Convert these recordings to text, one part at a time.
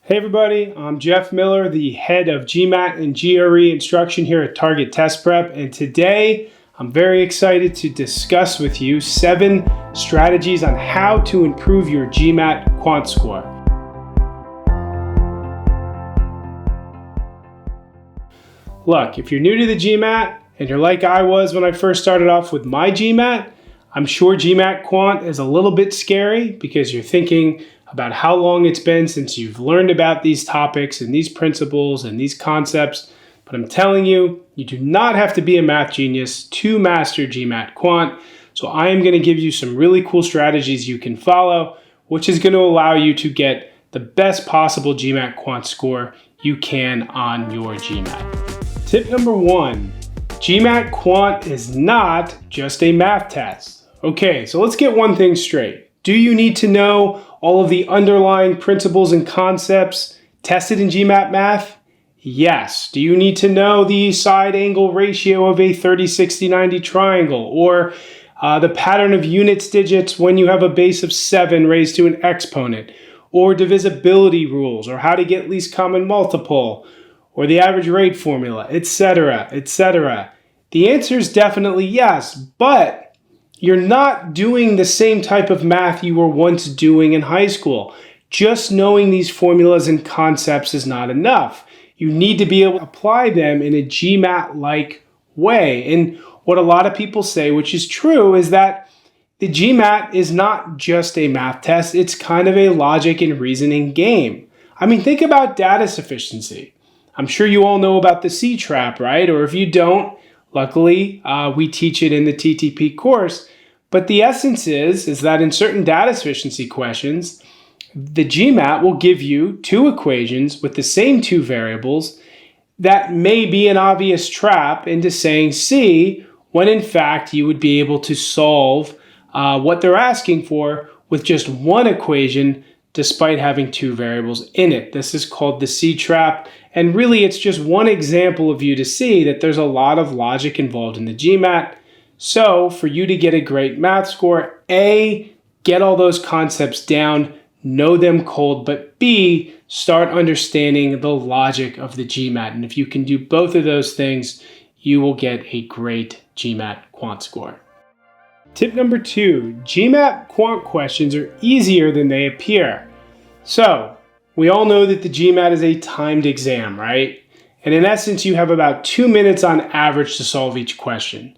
Hey everybody, I'm Jeff Miller, the head of GMAT and GRE instruction here at Target Test Prep, and today I'm very excited to discuss with you 7 strategies on how to improve your GMAT Quant score. Look, if you're new to the GMAT and you're like I was when I first started off with my GMAT, I'm sure GMAT Quant is a little bit scary because you're thinking about how long it's been since you've learned about these topics and these principles and these concepts. But I'm telling you, you do not have to be a math genius to master GMAT Quant. So I am going to give you some really cool strategies you can follow, which is going to allow you to get the best possible GMAT Quant score you can on your GMAT. Tip number 1, GMAT Quant is not just a math test. Okay, so let's get one thing straight. Do you need to know all of the underlying principles and concepts tested in GMAT math? Yes. Do you need to know the side angle ratio of a 30, 60, 90 triangle, or the pattern of units digits when you have a base of 7 raised to an exponent, or divisibility rules, or how to get least common multiple, or the average rate formula, etc., etc.? The answer is definitely yes, but you're not doing the same type of math you were once doing in high school. Just knowing these formulas and concepts is not enough. You need to be able to apply them in a GMAT-like way. And what a lot of people say, which is true, is that the GMAT is not just a math test. It's kind of a logic and reasoning game. I mean, think about data sufficiency. I'm sure you all know about the C-trap, right? Or if you don't, luckily, we teach it in the TTP course. But the essence is that in certain data sufficiency questions, the GMAT will give you 2 equations with the same 2 variables that may be an obvious trap into saying C, when in fact you would be able to solve what they're asking for with just 1 equation despite having 2 variables in it. This is called the C trap, and really it's just one example of you to see that there's a lot of logic involved in the GMAT. So for you to get a great math score, A, get all those concepts down, know them cold, but B, start understanding the logic of the GMAT. And if you can do both of those things, you will get a great GMAT Quant score. Tip number 2, GMAT Quant questions are easier than they appear. So we all know that the GMAT is a timed exam, right? And in essence, you have about 2 minutes on average to solve each question.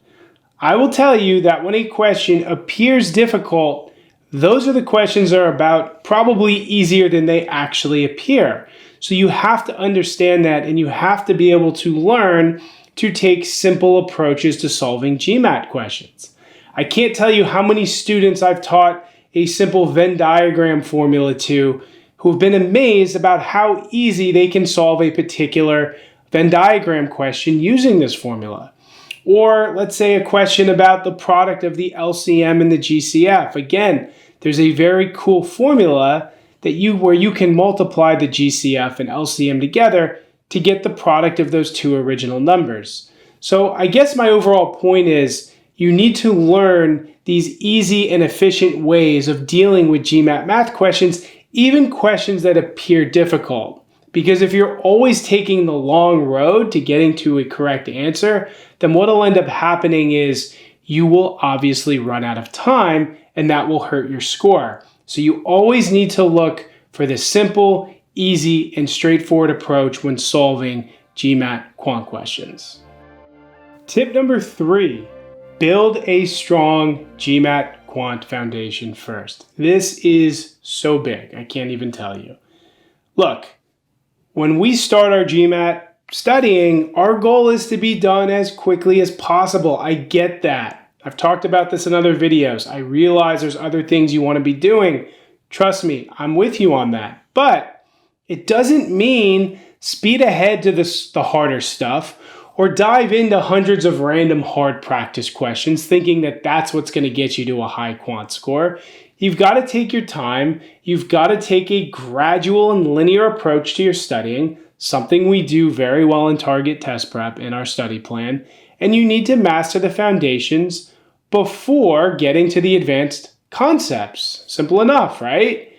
I will tell you that when a question appears difficult, those are the questions that are about probably easier than they actually appear. So you have to understand that, and you have to be able to learn to take simple approaches to solving GMAT questions. I can't tell you how many students I've taught a simple Venn diagram formula to who have been amazed about how easy they can solve a particular Venn diagram question using this formula. Or let's say a question about the product of the LCM and the GCF. Again, there's a very cool formula where you can multiply the GCF and LCM together to get the product of those 2 original numbers. So I guess my overall point is you need to learn these easy and efficient ways of dealing with GMAT math questions, even questions that appear difficult. Because if you're always taking the long road to getting to a correct answer, then what will end up happening is you will obviously run out of time, and that will hurt your score. So you always need to look for the simple, easy, and straightforward approach when solving GMAT Quant questions. Tip number 3, build a strong GMAT Quant foundation first. This is so big, I can't even tell you. Look, when we start our GMAT studying, our goal is to be done as quickly as possible. I get that. I've talked about this in other videos. I realize there's other things you want to be doing. Trust me, I'm with you on that. But it doesn't mean speed ahead to the harder stuff or dive into hundreds of random hard practice questions thinking that that's what's going to get you to a high quant score. You've got to take your time. You've got to take a gradual and linear approach to your studying, something we do very well in Target Test Prep in our study plan. And you need to master the foundations before getting to the advanced concepts. Simple enough, right?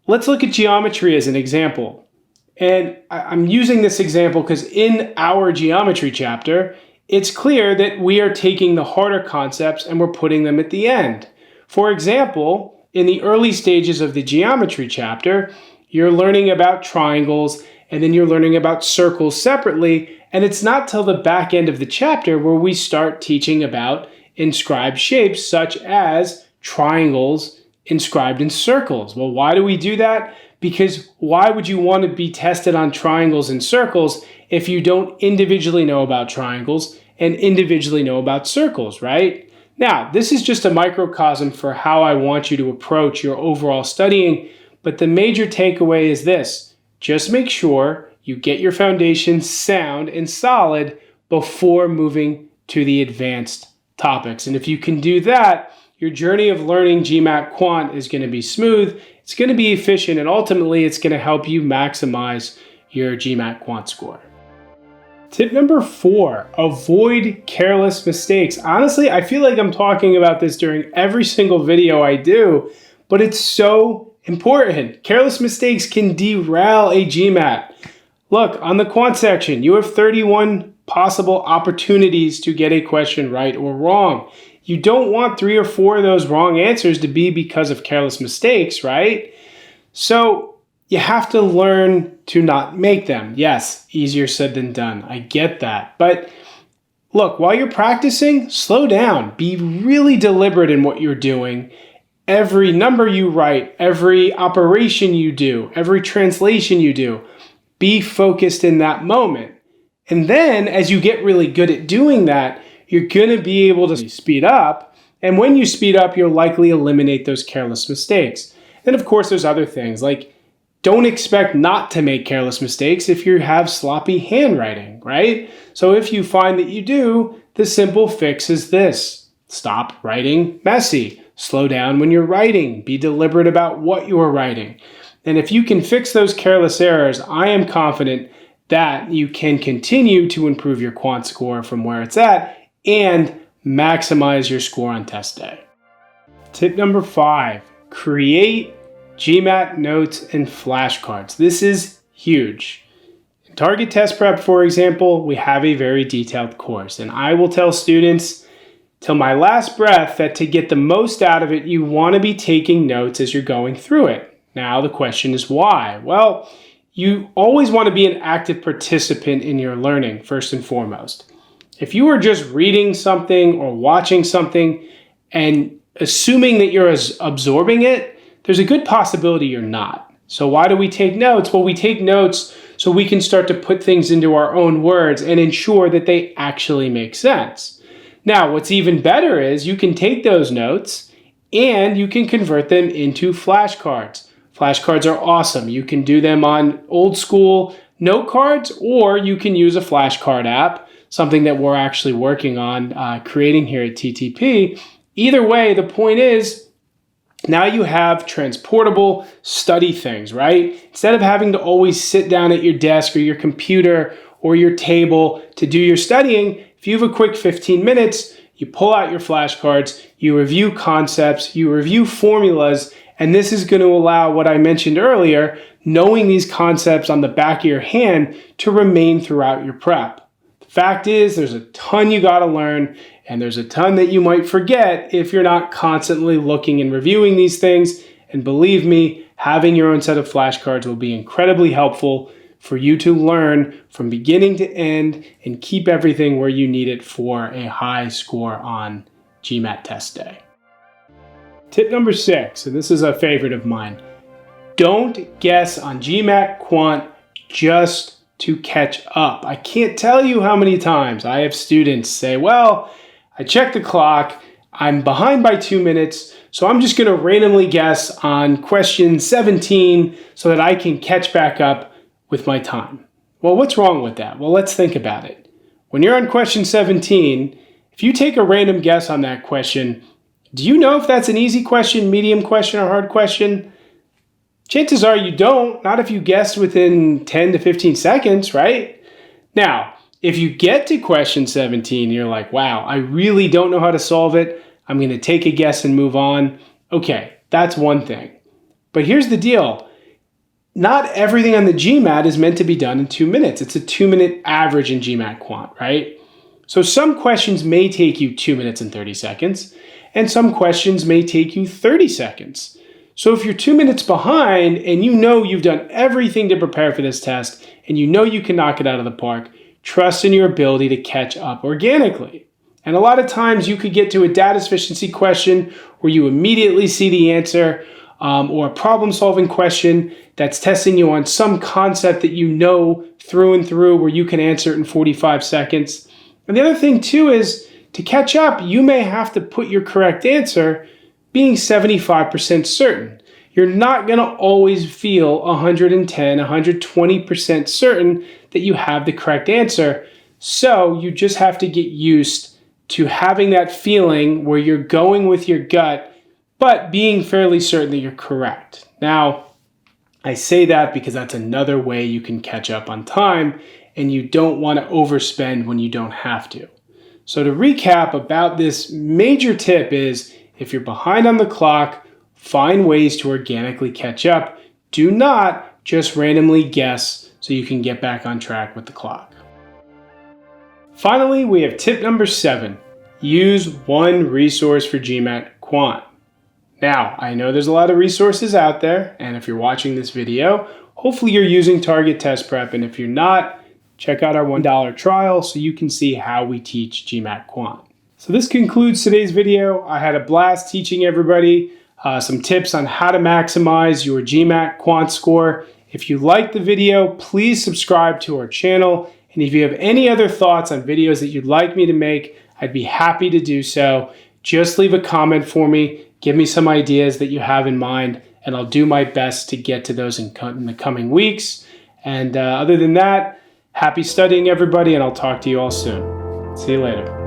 Let's look at geometry as an example. And I'm using this example because in our geometry chapter, it's clear that we are taking the harder concepts and we're putting them at the end. For example, in the early stages of the geometry chapter, you're learning about triangles and then you're learning about circles separately. And it's not till the back end of the chapter where we start teaching about inscribed shapes such as triangles inscribed in circles. Well, why do we do that? Because why would you want to be tested on triangles and circles if you don't individually know about triangles and individually know about circles, right? Now, this is just a microcosm for how I want you to approach your overall studying, but the major takeaway is this: just make sure you get your foundation sound and solid before moving to the advanced topics. And if you can do that, your journey of learning GMAT Quant is going to be smooth, it's going to be efficient, and ultimately it's going to help you maximize your GMAT Quant score. Tip number 4, avoid careless mistakes. Honestly, I feel like I'm talking about this during every single video I do, but it's so important. Careless mistakes can derail a GMAT. Look, on the quant section, you have 31 possible opportunities to get a question right or wrong. You don't want 3 or 4 of those wrong answers to be because of careless mistakes, right? So you have to learn to not make them. Yes, easier said than done. I get that. But look, while you're practicing, slow down. Be really deliberate in what you're doing. Every number you write, every operation you do, every translation you do, be focused in that moment. And then as you get really good at doing that, you're going to be able to speed up. And when you speed up, you'll likely eliminate those careless mistakes. And of course, there's other things like don't expect not to make careless mistakes if you have sloppy handwriting, right? So if you find that you do, the simple fix is this: stop writing messy. Slow down when you're writing. Be deliberate about what you are writing. And if you can fix those careless errors, I am confident that you can continue to improve your quant score from where it's at and maximize your score on test day. Tip number 5, create GMAT notes and flashcards. This is huge. In Target Test Prep, for example, we have a very detailed course, and I will tell students till my last breath that to get the most out of it, you want to be taking notes as you're going through it. Now, the question is why? Well, you always want to be an active participant in your learning, first and foremost. If you are just reading something or watching something and assuming that you're absorbing it, there's a good possibility you're not. So why do we take notes? Well, we take notes so we can start to put things into our own words and ensure that they actually make sense. Now, what's even better is you can take those notes and you can convert them into flashcards. Flashcards are awesome. You can do them on old school note cards, or you can use a flashcard app, something that we're actually working on creating here at TTP. Either way, the point is, now you have transportable study things, right? Instead of having to always sit down at your desk or your computer or your table to do your studying, if you have a quick 15 minutes, you pull out your flashcards, you review concepts, you review formulas, and this is going to allow what I mentioned earlier, knowing these concepts on the back of your hand, to remain throughout your prep. The fact is, there's a ton you got to learn, and there's a ton that you might forget if you're not constantly looking and reviewing these things. And believe me, having your own set of flashcards will be incredibly helpful for you to learn from beginning to end and keep everything where you need it for a high score on GMAT test day. Tip number 6, and this is a favorite of mine: don't guess on GMAT Quant just to catch up. I can't tell you how many times I have students say, well, I checked the clock, I'm behind by 2 minutes, so I'm just going to randomly guess on question 17 so that I can catch back up with my time. Well, what's wrong with that? Well, let's think about it. When you're on question 17, if you take a random guess on that question, do you know if that's an easy question, medium question, or hard question? Chances are you don't, not if you guessed within 10 to 15 seconds, right? Now, if you get to question 17 and you're like, wow, I really don't know how to solve it, I'm going to take a guess and move on. Okay, that's one thing. But here's the deal. not everything on the GMAT is meant to be done in 2 minutes. It's a 2-minute average in GMAT Quant, right? So some questions may take you 2 minutes and 30 seconds, and some questions may take you 30 seconds. So if you're 2 minutes behind and you know you've done everything to prepare for this test and you know you can knock it out of the park, trust in your ability to catch up organically. And a lot of times you could get to a data sufficiency question where you immediately see the answer, or a problem-solving question that's testing you on some concept that you know through and through where you can answer it in 45 seconds. And the other thing too is to catch up, you may have to put your correct answer being 75% certain. You're not going to always feel 110, 120% certain that you have the correct answer. So you just have to get used to having that feeling where you're going with your gut, but being fairly certain that you're correct. Now, I say that because that's another way you can catch up on time, and you don't want to overspend when you don't have to. So to recap about this major tip is, if you're behind on the clock, find ways to organically catch up. Do not just randomly guess so you can get back on track with the clock. Finally, we have tip number 7. Use one resource for GMAT Quant. Now, I know there's a lot of resources out there, and if you're watching this video, hopefully you're using Target Test Prep, and if you're not, check out our $1 trial so you can see how we teach GMAT Quant. So this concludes today's video. I had a blast teaching everybody some tips on how to maximize your GMAT Quant score. If you liked the video, please subscribe to our channel. And if you have any other thoughts on videos that you'd like me to make, I'd be happy to do so. Just leave a comment for me. Give me some ideas that you have in mind, and I'll do my best to get to those in the coming weeks. And other than that, happy studying, everybody, and I'll talk to you all soon. See you later.